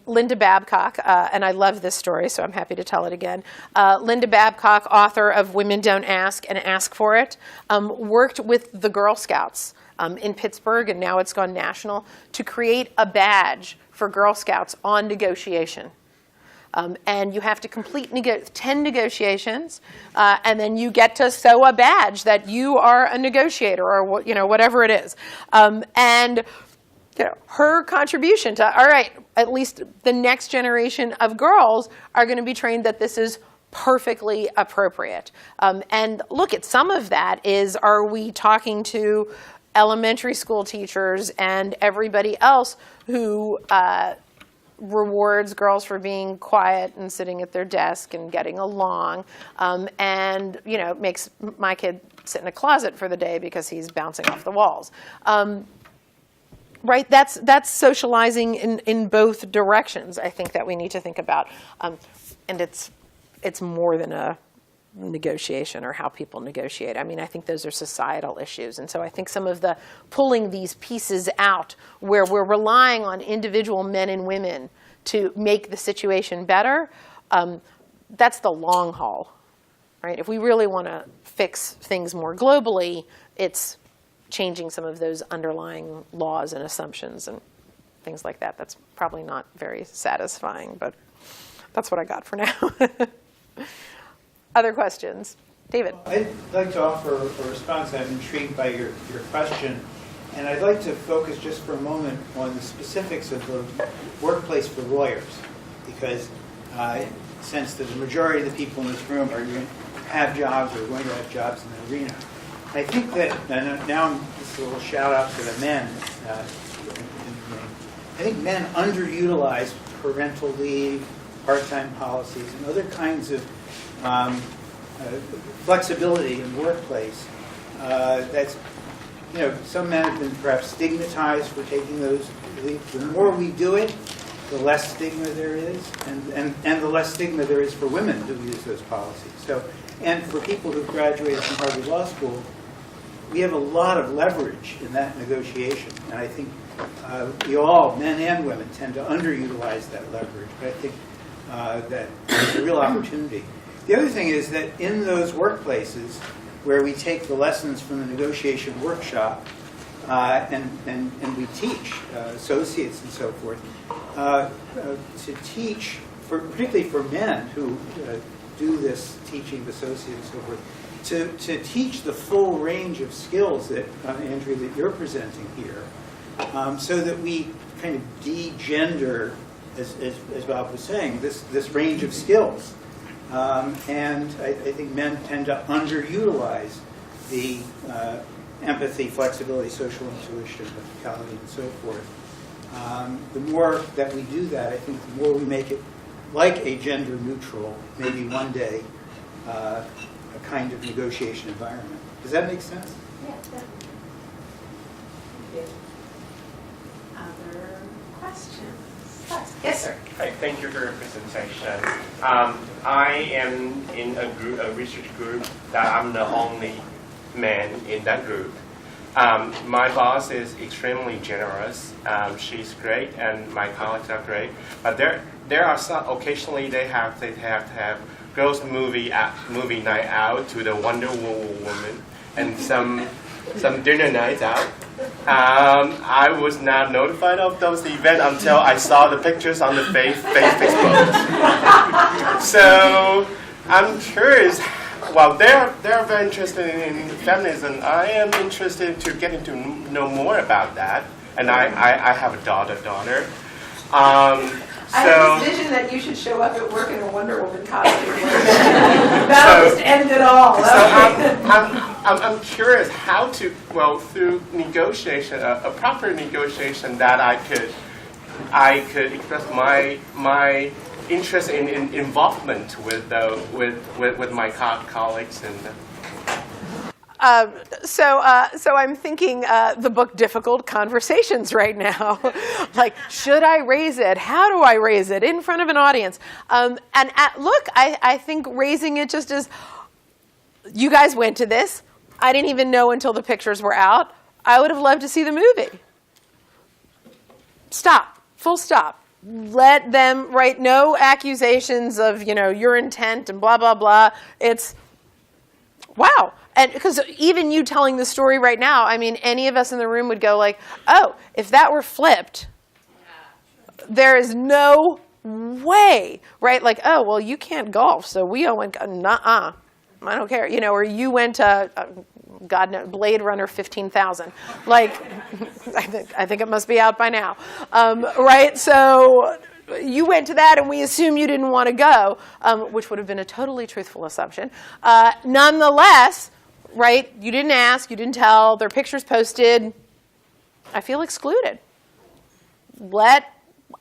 Linda Babcock, and I love this story, so I'm happy to tell it again. Linda Babcock, author of Women Don't Ask and Ask for It, worked with the Girl Scouts in Pittsburgh, and now it's gone national, to create a badge for Girl Scouts on negotiation. And you have to complete 10 negotiations, and then you get to sew a badge that you are a negotiator, or whatever it is. And her contribution to, all right, at least the next generation of girls are going to be trained that this is perfectly appropriate. And look, at some of that is, are we talking to elementary school teachers and everybody else who rewards girls for being quiet and sitting at their desk and getting along, and makes my kid sit in a closet for the day because he's bouncing off the walls. Right, that's socializing in both directions, I think, that we need to think about. And it's more than a negotiation or how people negotiate. I mean, I think those are societal issues. And so I think some of the pulling these pieces out where we're relying on individual men and women to make the situation better, that's the long haul, right? If we really want to fix things more globally, it's changing some of those underlying laws and assumptions and things like that. That's probably not very satisfying, but that's what I got for now. Other questions? David? I'd like to offer a response. I'm intrigued by your question, and I'd like to focus just for a moment on the specifics of the workplace for lawyers, because I sense that the majority of the people in this room are going to have jobs or going to have jobs in the arena. I think that, and now this is a little shout out to the men. I think men underutilize parental leave, part-time policies, and other kinds of flexibility in the workplace. That's, some men have been perhaps stigmatized for taking those leaves. The more we do it, the less stigma there is, and the less stigma there is for women who use those policies. So, and for people who graduated from Harvard Law School, we have a lot of leverage in that negotiation. And I think we all, men and women, tend to underutilize that leverage. But I think that it's a real opportunity. The other thing is that in those workplaces where we take the lessons from the negotiation workshop and we teach associates and so forth, to teach, particularly for men who do this teaching of associates and so forth, to teach the full range of skills that, Andrea, that you're presenting here, so that we kind of de-gender, as Bob was saying, this range of skills. And I think men tend to underutilize the empathy, flexibility, social intuition, ethicality, and so forth. The more that we do that, I think the more we make it like a gender neutral, maybe one day, a kind of negotiation environment. Does that make sense? Yeah, definitely. Other questions? Yes, sir. Hi, thank you for your presentation. I am in a research group that I'm the only men in that group. My boss is extremely generous. She's great, and my colleagues are great. But there are some, occasionally they have to have girls' movie night out to the Wonder Woman, and some dinner nights out. I was not notified of those events until I saw the pictures on the Facebook. So I'm curious. Well, they're very interested in feminism. I am interested to getting to know more about that. And I have a daughter. I have this vision that you should show up at work in a Wonder Woman costume. That'll just end it all. So I'm curious how to, through negotiation, a proper negotiation, that I could express my interest in involvement with my colleagues and. So I'm thinking the book Difficult Conversations right now. Like, should I raise it? How do I raise it in front of an audience? Look, I think raising it just as, you guys went to this. I didn't even know until the pictures were out. I would have loved to see the movie. Stop. Full stop. Let them write no accusations of, your intent and blah, blah, blah. It's, wow. And because even you telling the story right now, I mean, any of us in the room would go like, oh, if that were flipped, there is no way, right? Like, oh, well, you can't golf, so we all went, nuh-uh, I don't care. Or you went to, God knows, Blade Runner 15,000. Like, I think it must be out by now, right? So you went to that, and we assume you didn't want to go, which would have been a totally truthful assumption. Nonetheless, right? You didn't ask, you didn't tell, their pictures posted. I feel excluded.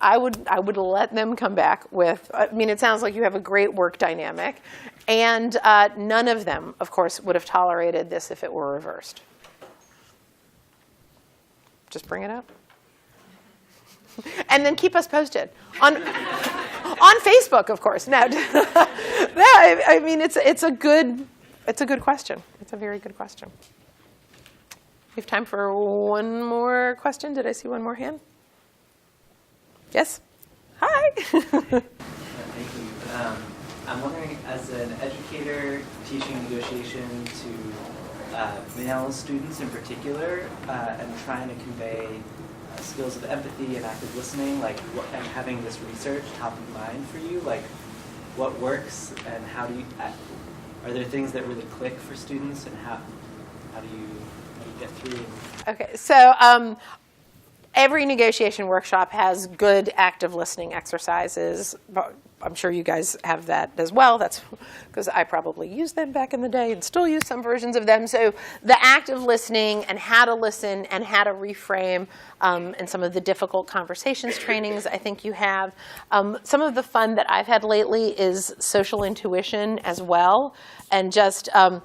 I would let them come back with, I mean, it sounds like you have a great work dynamic. And none of them, of course, would have tolerated this if it were reversed. Just bring it up. And then keep us posted. On Facebook, of course. No, I mean, it's a good question. It's a very good question. We have time for one more question. Did I see one more hand? Yes? Hi. Thank you. I'm wondering, as an educator teaching negotiation to male students in particular, and trying to convey skills of empathy and active listening, and having this research top of mind for you, what works and how do you, are there things that really click for students, and how do you get through? Okay, so every negotiation workshop has good active listening exercises. I'm sure you guys have that as well. That's because I probably used them back in the day and still use some versions of them. So the active listening and how to listen and how to reframe and some of the difficult conversations trainings I think you have. Some of the fun that I've had lately is social intuition as well. And just and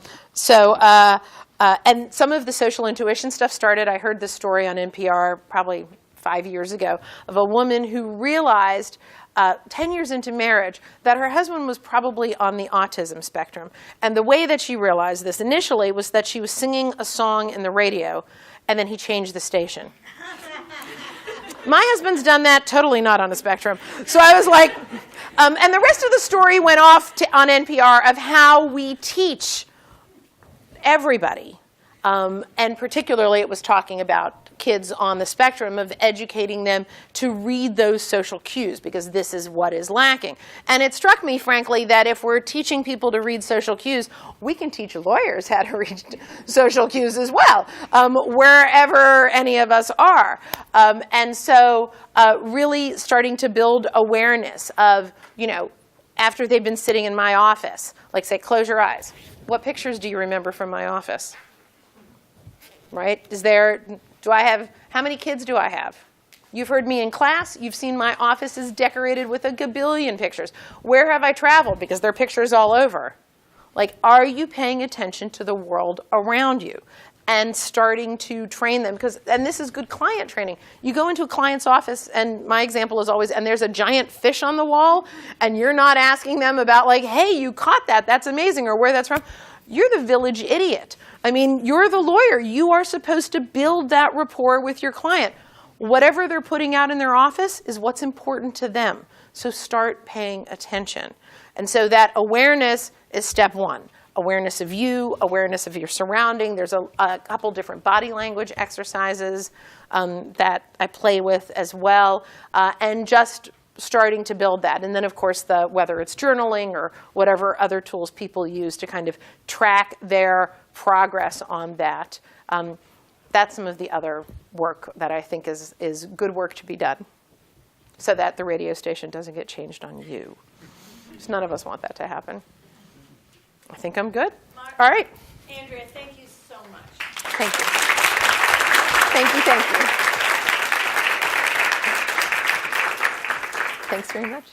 some of the social intuition stuff started, I heard this story on NPR probably 5 years ago, of a woman who realized 10 years into marriage that her husband was probably on the autism spectrum. And the way that she realized this initially was that she was singing a song in the radio, and then he changed the station. My husband's done that, totally not on a spectrum. So I was like, and the rest of the story went off on NPR of how we teach everybody. And particularly it was talking about kids on the spectrum, of educating them to read those social cues, because this is what is lacking. And it struck me, frankly, that if we're teaching people to read social cues, we can teach lawyers how to read social cues as well, wherever any of us are. And so really starting to build awareness of, after they've been sitting in my office, like say, close your eyes. What pictures do you remember from my office? Right? How many kids do I have? You've heard me in class. You've seen my office is decorated with a gabillion pictures. Where have I traveled? Because there are pictures all over. Are you paying attention to the world around you? And starting to train them, and this is good client training. You go into a client's office, and my example is always, and there's a giant fish on the wall, and you're not asking them about hey, you caught that, that's amazing, or where that's from. You're the village idiot. I mean, you're the lawyer. You are supposed to build that rapport with your client. Whatever they're putting out in their office is what's important to them. So start paying attention. And so that awareness is step one. Awareness of you, awareness of your surrounding. There's a couple different body language exercises that I play with as well. And just starting to build that. And then, of course, whether it's journaling or whatever other tools people use to kind of track their progress on that. That's some of the other work that I think is good work to be done so that the radio station doesn't get changed on you. Because none of us want that to happen. I think I'm good. Mark, all right. Andrea, thank you so much. Thank you. Thank you, thank you. Thanks very much.